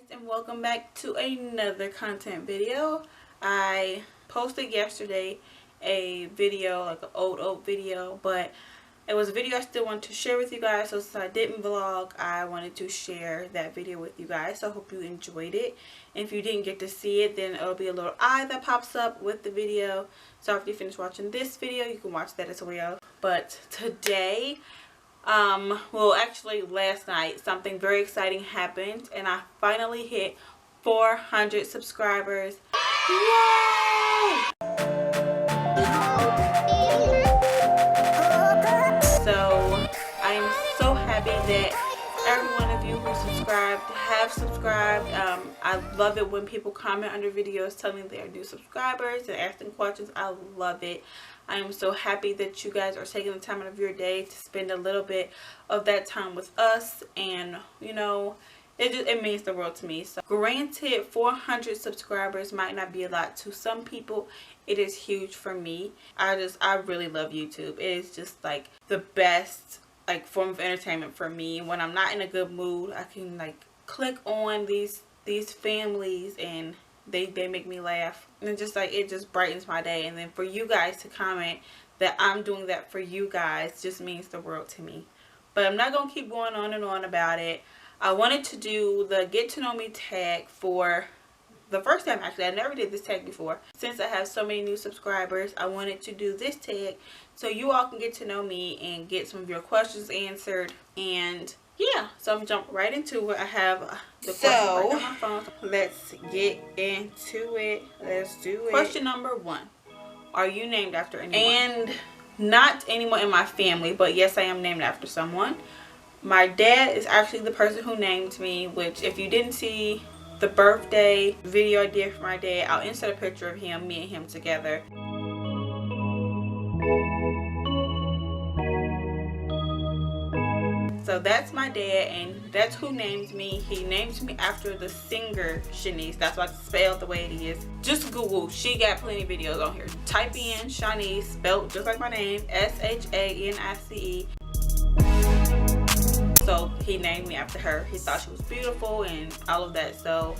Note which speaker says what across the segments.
Speaker 1: and welcome back to another content video. I posted yesterday a video, like an old video, but it was a video I still wanted to share with you guys. So since I didn't vlog, I wanted to share that video with you guys. So I hope you enjoyed it. And if you didn't get to see it, then it'll be a little eye that pops up with the video. So after you finish watching this video, you can watch that as well. But today, well, actually last night, something very exciting happened, and I finally hit 400 subscribers. Yay! So I am so happy that every one of you who subscribed have subscribed. I love it when people comment under videos telling me they are new subscribers and asking questions. I love it. I am so happy that you guys are taking the time out of your day to spend a little bit of that time with us, and you know, it means the world to me. So granted, 400 subscribers might not be a lot to some people. It is huge for me. I really love YouTube. It is just like the best form of entertainment for me. When I'm not in a good mood, I can click on these families and they make me laugh, and it just brightens my day. And then for you guys to comment that I'm doing that for you guys just means the world to me. But I'm not gonna keep going on and on about it. I wanted to do the get to know me tag for the first time. Actually, I never did this tag before. Since I have so many new subscribers, I wanted to do this tag so you all can get to know me and get some of your questions answered. And yeah, so I'm jumping right into it. I have the questions right on my phone. Let's get into it. Let's do it. Question number 1. Are you named after anyone? And not anyone in my family, but yes, I am named after someone. My dad is actually the person who named me, which if you didn't see the birthday video I did for my dad, I'll insert a picture of him, me and him together. So that's my dad, and that's who named me. He named me after the singer Shanice. That's why it's spelled the way it is. Just Google. She got plenty of videos on here. Type in Shanice, spelled just like my name, S-H-A-N-I-C-E. So he named me after her. He thought she was beautiful and all of that. So,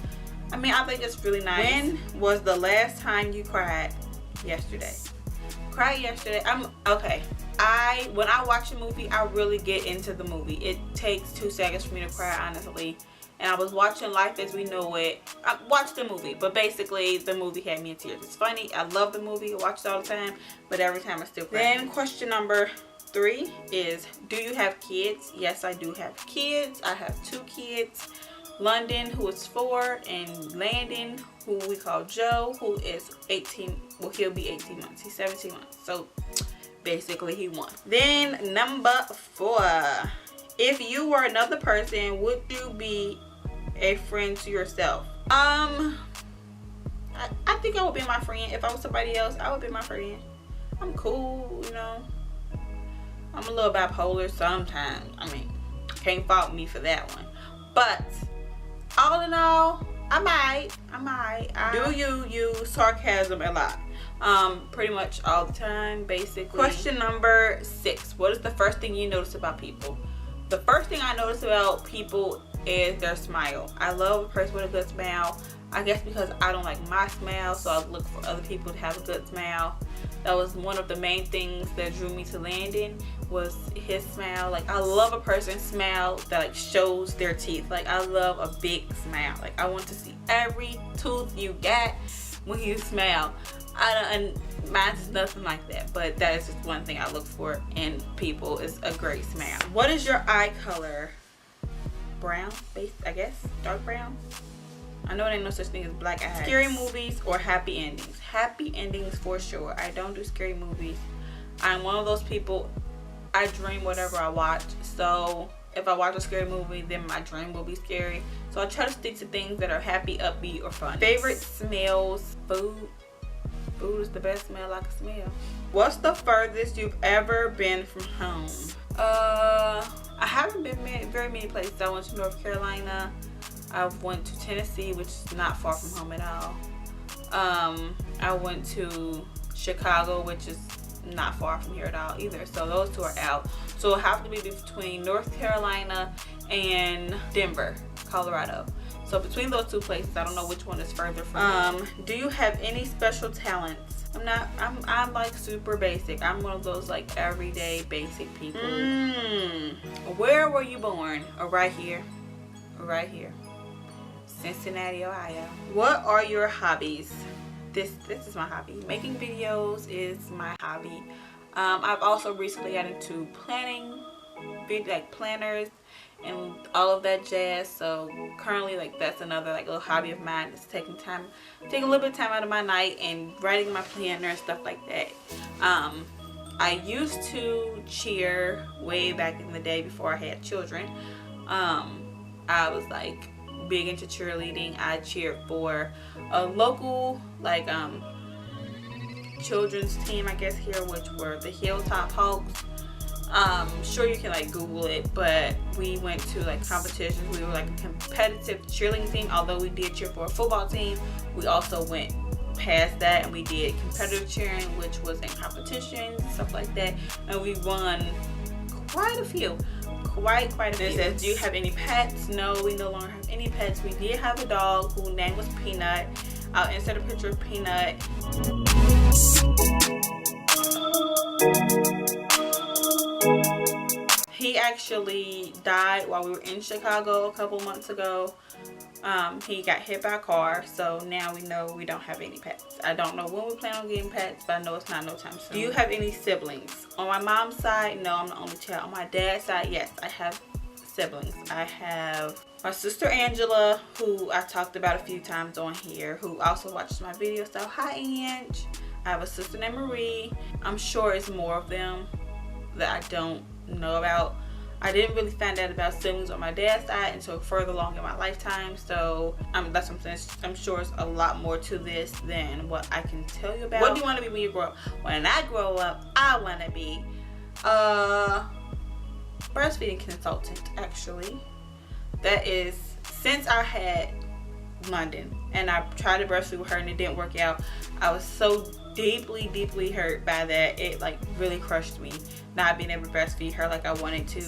Speaker 1: I mean, I think it's really nice. When was the last time you cried? Yesterday. Cried yesterday. Okay. When I watch a movie, I really get into the movie. It takes 2 seconds for me to cry, honestly. And I was watching Life as We Know It. I watched the movie, but basically the movie had me in tears. It's funny. I love the movie. I watch it all the time, but every time I still cry. Then question number 3 is, do you have kids? Yes, I do have kids. I have 2 kids. London, who is 4, and Landon, who we call Joe, who is 18. Well, he'll be 18 months. He's 17 months. So basically he won. Then number 4, if you were another person, would you be a friend to yourself? I think I would be my friend. If I was somebody else, I would be my friend. I'm cool, you know. I'm a little bipolar sometimes. I mean, can't fault me for that one. But all in all, I might. Do you use sarcasm a lot? Pretty much all the time, basically. Question number 6. What is the first thing you notice about people? The first thing I notice about people is their smile. I love a person with a good smile. I guess because I don't like my smile, so I look for other people to have a good smile. That was one of the main things that drew me to Landon, was his smile. I love a person's smile that shows their teeth. I love a big smile. I want to see every tooth you got when you smile. And mine's nothing like that, but that is just one thing I look for in people, is a great smile. What is your eye color? Brown, I guess, dark brown. I know there ain't no such thing as black eyes. Scary movies or happy endings? Happy endings for sure. I don't do scary movies. I'm one of those people, I dream whatever I watch. So if I watch a scary movie, then my dream will be scary. So I try to stick to things that are happy, upbeat, or fun. Favorite smells? Food. Food is the best smell I can smell. What's the furthest you've ever been from home? I haven't been very many places. I went to North Carolina. I went to Tennessee, which is not far from home at all. I went to Chicago, which is not far from here at all either. So those 2 are out. So it'll have to be between North Carolina and Denver, Colorado. So between those two places, I don't know which one is further from me. Do you have any special talents? I'm like super basic. I'm one of those like everyday basic people. Where were you born? Right here. Right here. Cincinnati, Ohio. What are your hobbies? This is my hobby. Making videos is my hobby. I've also recently got into planning, like planners and all of that jazz. So currently, like, that's another like little hobby of mine. It's taking a little bit of time out of my night and writing my planner and stuff like that. I used to cheer way back in the day before I had children. I was like big into cheerleading. I cheered for a local like children's team, I guess, here, which were the Hilltop Hawks. Sure, you can like Google it, but we went to like competitions. We were like a competitive cheerleading team. Although we did cheer for a football team, we also went past that and we did competitive cheering, which was in competitions and stuff like that, and we won quite a few. Quite a few. It says, do you have any pets? No, we no longer have any pets. We did have a dog whose name was Peanut. I'll insert a picture of Peanut. He actually died while we were in Chicago a couple months ago. He got hit by a car, so now we know we don't have any pets. I don't know when we plan on getting pets, but I know it's not no time soon. Do you have any siblings? On my mom's side, no, I'm the only child. On my dad's side, yes, I have siblings. I have my sister Angela, who I talked about a few times on here, who also watches my videos. So hi, Ange. I have a sister named Marie. I'm sure it's more of them that I don't know about. I didn't really find out about siblings on my dad's side until further along in my lifetime. So that's what I'm saying. I'm sure it's a lot more to this than what I can tell you about. What do you want to be when you grow up? When I grow up, I want to be breastfeeding consultant, actually. That is, since I had London and I tried to breastfeed with her and it didn't work out, I was so deeply hurt by that. It like really crushed me not being able to breastfeed her like I wanted to.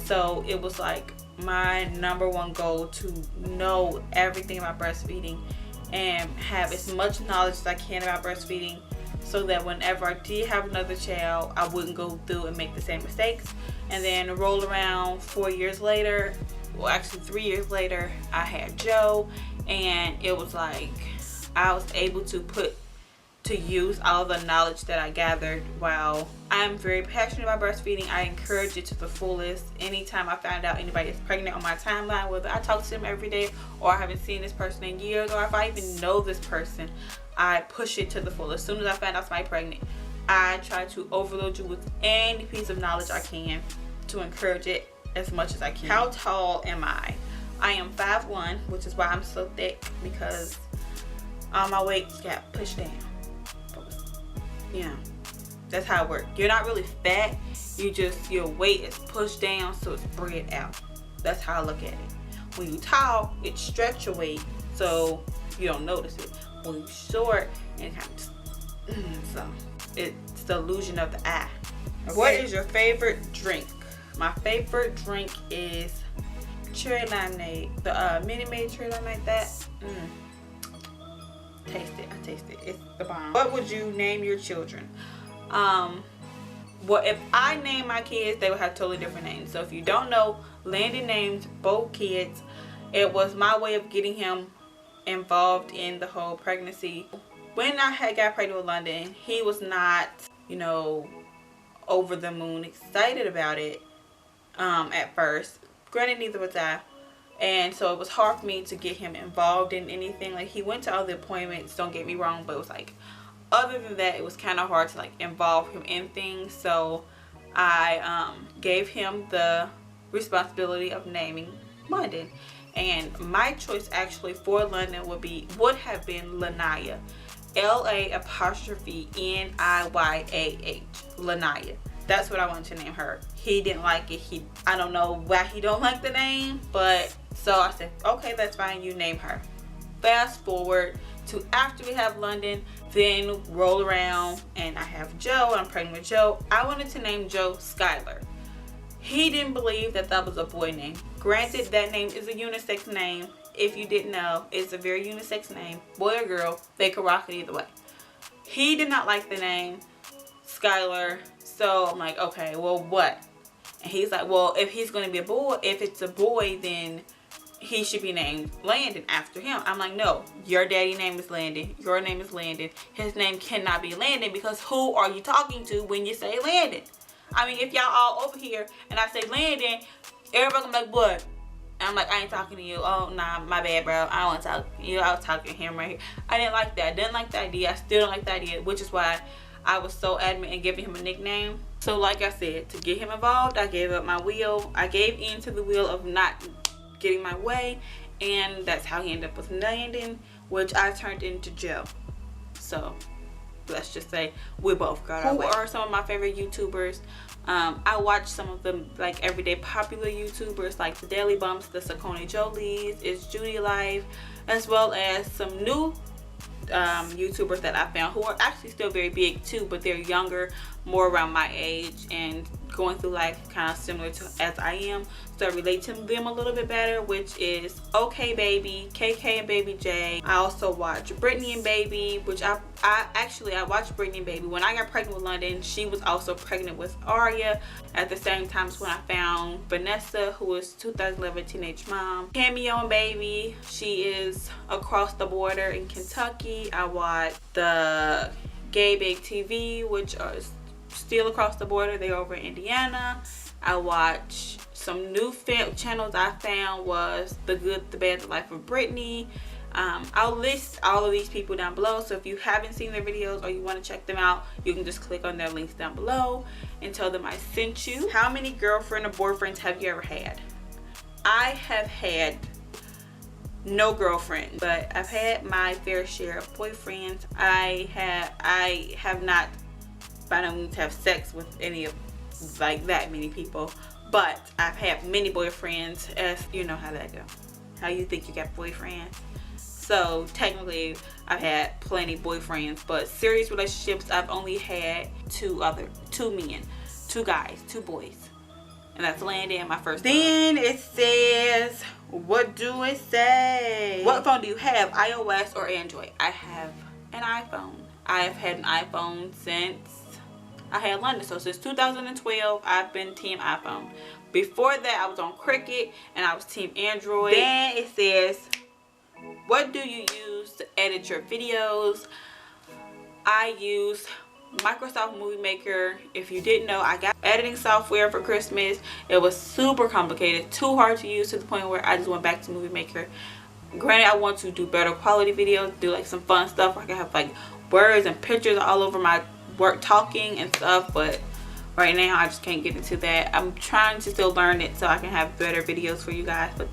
Speaker 1: So it was like my #1 goal to know everything about breastfeeding and have as much knowledge as I can about breastfeeding, so that whenever I did have another child, I wouldn't go through and make the same mistakes. And then roll around 4 years later, well actually 3 years later, I had Joe, and it was like I was able to put to use all the knowledge that I gathered. While I'm very passionate about breastfeeding, I encourage it to the fullest. Anytime I find out anybody is pregnant on my timeline, whether I talk to them every day or I haven't seen this person in years, or if I even know this person, I push it to the fullest. As soon as I find out somebody pregnant, I try to overload you with any piece of knowledge I can to encourage it as much as I can. How tall am I? I am 5'1", which is why I'm so thick, because all my weight got pushed down. You know, that's how it works. You're not really fat, your weight is pushed down, so it's spread out. That's how I look at it. When you're tall, it stretch your weight so you don't notice it. When you're short, it kind of so it's the illusion of the eye. Okay. What is your favorite drink? My favorite drink is cherry lemonade, the Minute Maid cherry lemonade. That taste it. I taste it. It's the bomb. What would you name your children? Well, if I name my kids, they would have totally different names. So if you don't know, Landon named both kids. It was my way of getting him involved in the whole pregnancy. When I had got pregnant with London, he was not, you know, over the moon excited about it at first. Granted, neither was I. And so it was hard for me to get him involved in anything. Like, he went to all the appointments, don't get me wrong, but it was like, other than that, it was kind of hard to like involve him in things. So I gave him the responsibility of naming London. And my choice actually for London would have been Laniyah. L-A'_N-I-Y-A-H. Laniyah. That's what I wanted to name her. He didn't like it. I don't know why he don't like the name, but so I said, okay, that's fine, you name her. Fast forward to after we have London, then roll around and I have Joe, and I'm pregnant with Joe. I wanted to name Joe Skylar. He didn't believe that that was a boy name. Granted, that name is a unisex name. if you didn't know, it's a very unisex name. Boy or girl, they could rock it either way. He did not like the name Skylar, so I'm like, okay, well, what? And he's like, well, if he's going to be a boy, if it's a boy, then he should be named Landon after him. I'm like, no, your daddy name is Landon. Your name is Landon. His name cannot be Landon, because who are you talking to when you say Landon? I mean, if y'all all over here and I say Landon, everybody gonna be like, what? And I'm like, I ain't talking to you. Oh, nah, my bad, bro. I don't want to talk to you. I was talking to him right here. I didn't like that. I didn't like the idea. I still don't like the idea, which is why I was so adamant in giving him a nickname. So like I said, to get him involved, I gave up my will. I gave in to the will of not getting my way, and that's how he ended up with Landon, which I turned into Joe. So let's just say we both got our way. Who are some of my favorite YouTubers? I watch some of them, like everyday popular YouTubers like the Daily Bumps, the Saucony Jolies, It's Judy Life, as well as some new YouTubers that I found who are actually still very big too, but they're younger, more around my age, and going through life kind of similar to as I am, so I relate to them a little bit better, which is OKbaby, KKandbabyJ. I also watch Brittany and Baby, which I watched Brittany and Baby when I got pregnant with London. She was also pregnant with Aria at the same time as when I found Vanessa, who was 2011 teenage mom. Cameo and Baby, she is across the border in Kentucky. I watch the Gay Big TV, which is still across the border. They're over in Indiana. I watch some new channels I found was The Good, The Bad, The Life of Brittany. I'll list all of these people down below, so if you haven't seen their videos or you want to check them out, you can just click on their links down below and tell them I sent you. How many girlfriend or boyfriends have you ever had? I have had no girlfriend, but I've had my fair share of boyfriends. I have not by no means have sex with any of like that many people, but I've had many boyfriends, as you know how that go. How you think you got boyfriends? So technically I've had plenty boyfriends, but serious relationships I've only had two men, two guys, two boys, and that's Landon, my first. Then it says, what do it say? What phone do you have, iOS or Android? I have an iPhone. I have had an iPhone since I had London, so since 2012 I've been team iPhone. Before that I was on Cricket and I was team Android. Then it says, what do you use to edit your videos? I use Microsoft Movie Maker. If you didn't know, I got editing software for Christmas. It was super complicated, too hard to use, to the point where I just went back to Movie Maker. Granted, I want to do better quality videos, do like some fun stuff. I can have like words and pictures all over my work, talking and stuff, but right now I just can't get into that. I'm trying to still learn it so I can have better videos for you guys. But